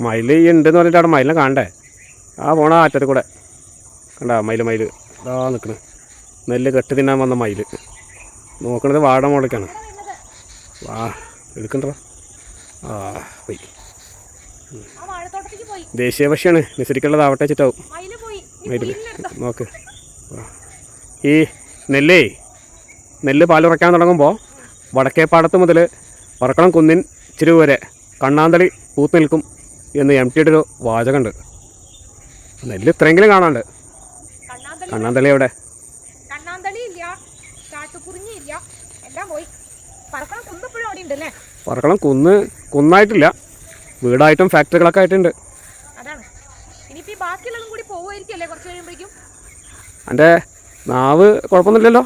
മയിൽ ഉണ്ടെന്ന് പറഞ്ഞിട്ട് അവിടെ മയിലിനെ കാണണ്ടേ? ആ പോണ ആറ്റത്ത് കൂടെ കണ്ട മയിൽ ഇതാ നിൽക്കണ്. നെല്ല് കെട്ടി തിന്നാൻ വന്ന മയിൽ നോക്കണത് വാട മുളയ്ക്കാണ്. വാ എടുക്കണ്ടോ? ആ പോയി. ദേശീയ പക്ഷിയാണ്, നിസരിക്കുള്ളത് ആവട്ടെ വെച്ചിട്ടാവും. മയിൽ നോക്ക്. ഈ നെല്ല് പാലുറക്കാൻ തുടങ്ങുമ്പോൾ വടക്കേപ്പാടത്ത് മുതൽ പറക്കളം കുന്നിൻ ചിരു വരെ കണ്ണാന്തളി പൂത്ത് നിൽക്കും എന്ന് MT ഒരു വാചകമുണ്ട്. നെല്ല് ഇത്രയെങ്കിലും കാണാണ്ട്. കണ്ണാന്തളി എവിടെ? പറക്കളം കുന്നായിട്ടില്ല, വീടായിട്ടും ഫാക്ടറികളൊക്കെ ആയിട്ടുണ്ട്. എൻ്റെ നാവ് കുഴപ്പമൊന്നുമില്ലല്ലോ?